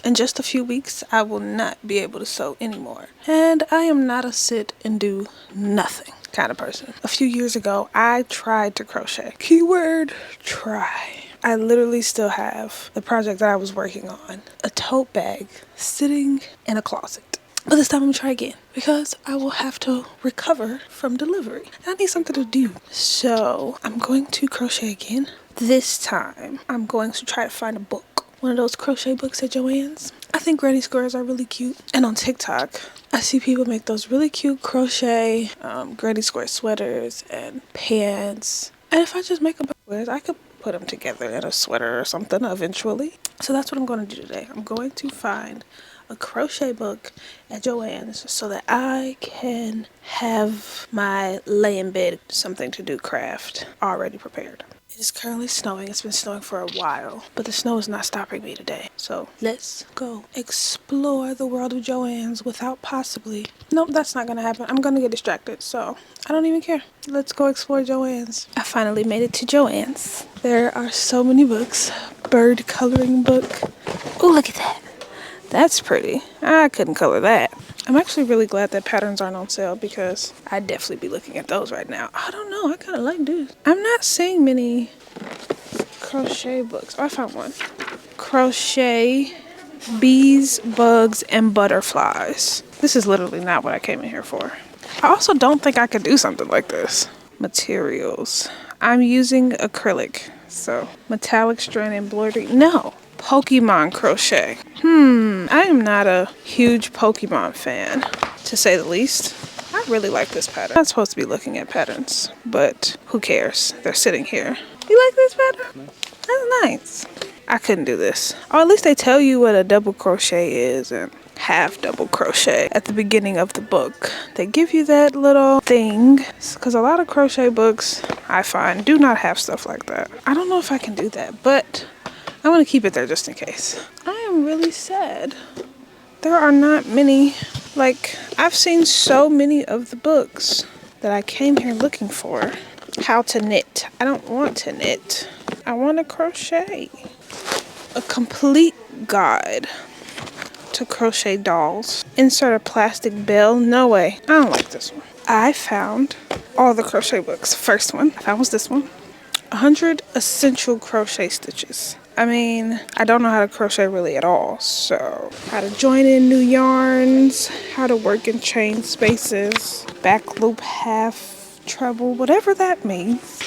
in just a few weeks, I will not be able to sew anymore. And I am not a sit and do nothing kind of person. A few years ago, I tried to crochet. Keyword, try. I literally still have the project that I was working on, a tote bag sitting in a closet. But this time I'm gonna try again because I will have to recover from delivery. I need something to do. So I'm going to crochet again. This time I'm going to try to find a book. One of those crochet books at Joann's. I think granny squares are really cute. And on TikTok, I see people make those really cute crochet granny square sweaters and pants. And if I just make a bunch of squares, I could put them together in a sweater or something eventually. So that's what I'm going to do today. I'm going to find a crochet book at Joann's so that I can have my lay in bed something to do craft already prepared. It is currently snowing. It's been snowing for a while, but the snow is not stopping me today. So let's go explore the world of Joann's without possibly... Nope, that's not gonna happen. I'm gonna get distracted, so I don't even care. Let's go explore Joann's. I finally made it to Joann's. There are so many books. Bird coloring book. Oh, look at that. That's pretty. I couldn't color that. I'm actually really glad that patterns aren't on sale because I'd definitely be looking at those right now. I don't know. I kind of like this. I'm not seeing many crochet books. Oh, I found one. Crochet Bees, Bugs, and Butterflies. This is literally not what I came in here for. I also don't think I could do something like this. Materials. I'm using acrylic. So, metallic strand embroidery. No. Pokemon crochet. I am not a huge Pokemon fan, to say the least. I really like this pattern. I'm not supposed to be looking at patterns, but who cares? They're sitting here. You like this pattern? That's nice. I couldn't do this. Or at least they tell you what a double crochet is and half double crochet at the beginning of the book. They give you that little thing because a lot of crochet books I find do not have stuff like that. I don't know if I can do that, but I want to keep it there just in case. I am really sad. There are not many, like, I've seen so many of the books that I came here looking for. How to knit. I don't want to knit. I want to crochet. A complete guide to crochet dolls. Insert a plastic bell. No way. I don't like this one. I found all the crochet books. First one I found was this one. 100 essential crochet stitches. I mean, I don't know how to crochet really at all, so how to join in new yarns, how to work in chain spaces, back loop, half treble, whatever that means.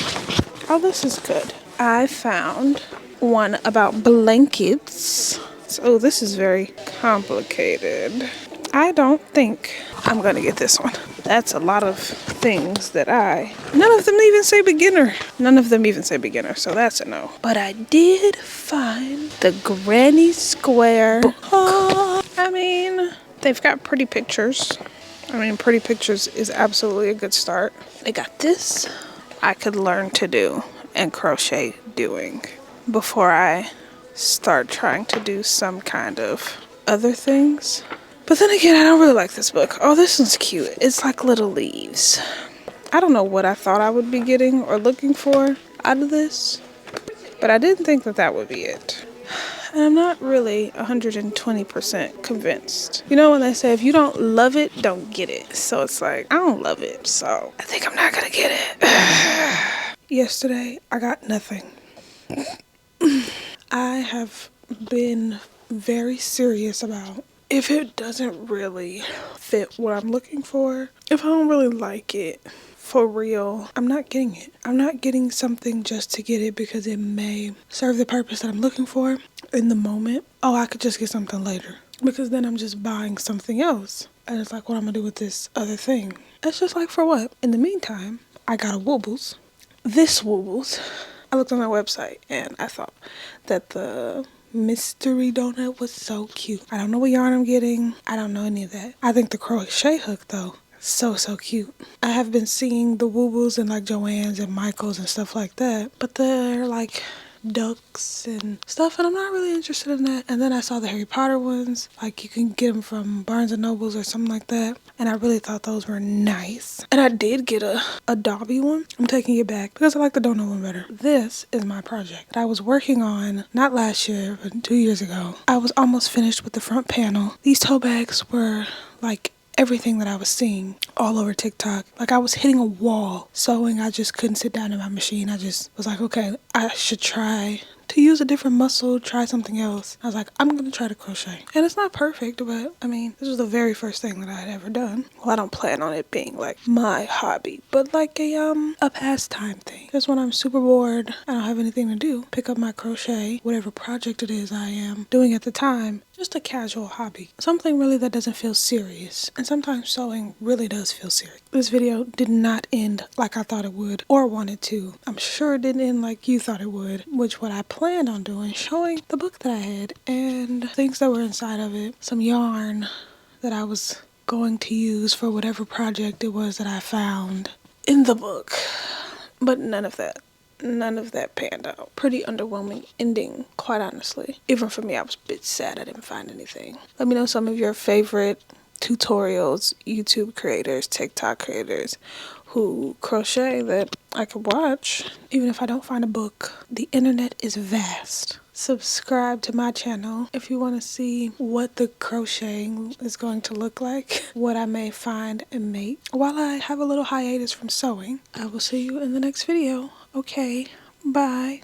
Oh, this is good. I found one about blankets. So this is very complicated. I don't think I'm gonna get this one. That's a lot of things that none of them even say beginner. None of them even say beginner, so that's a no. But I did find the Granny Square book. I mean, they've got pretty pictures. I mean, pretty pictures is absolutely a good start. They got this I could learn to do and crochet doing before I start trying to do some kind of other things. But then again, I don't really like this book. Oh, this one's cute. It's like little leaves. I don't know what I thought I would be getting or looking for out of this, but I didn't think that that would be it. And I'm not really 120% convinced. You know when they say if you don't love it, don't get it. So it's like, I don't love it, so I think I'm not gonna get it. Yesterday, I got nothing. I have been very serious about if it doesn't really fit what I'm looking for, if I don't really like it, for real, I'm not getting it. I'm not getting something just to get it because it may serve the purpose that I'm looking for in the moment. Oh, I could just get something later because then I'm just buying something else. And it's like, what I'm gonna do with this other thing? It's just like, for what? In the meantime, I got a Woobles. This Woobles, I looked on their website and I thought that the mystery donut was so cute. I don't know what yarn I'm getting. I don't know any of that. I think the crochet hook though, so cute. I have been seeing the Woobles in like Joann's and Michael's and stuff like that, but they're like ducks and stuff, and I'm not really interested in that. And then I saw the Harry Potter ones, like you can get them from Barnes and Nobles or something like that, and I really thought those were nice. And I did get a Dobby one. I'm taking it back because I like the donut one better. This is my project that I was working on not last year but 2 years ago. I was almost finished with the front panel. These tote bags were like everything that I was seeing all over TikTok. Like I was hitting a wall sewing. I just couldn't sit down in my machine. I just was like, okay, I should try to use a different muscle, try something else. I was like, I'm gonna try to crochet. And it's not perfect, but I mean, this was the very first thing that I had ever done. Well, I don't plan on it being like my hobby, but like a pastime thing. Just when I'm super bored, I don't have anything to do, pick up my crochet, whatever project it is I am doing at the time. Just a casual hobby. Something really that doesn't feel serious. And sometimes sewing really does feel serious. This video did not end like I thought it would or wanted to. I'm sure it didn't end like you thought it would, which what I planned on doing, showing the book that I had and things that were inside of it. Some yarn that I was going to use for whatever project it was that I found in the book. But none of that panned out. Pretty underwhelming ending, quite honestly. Even for me, I was a bit sad I didn't find anything. Let me know some of your favorite tutorials, YouTube creators, TikTok creators who crochet that I could watch. Even if I don't find a book, the internet is vast. Subscribe to my channel if you want to see what the crocheting is going to look like, what I may find and make while I have a little hiatus from sewing. I will see you in the next video. Okay, bye.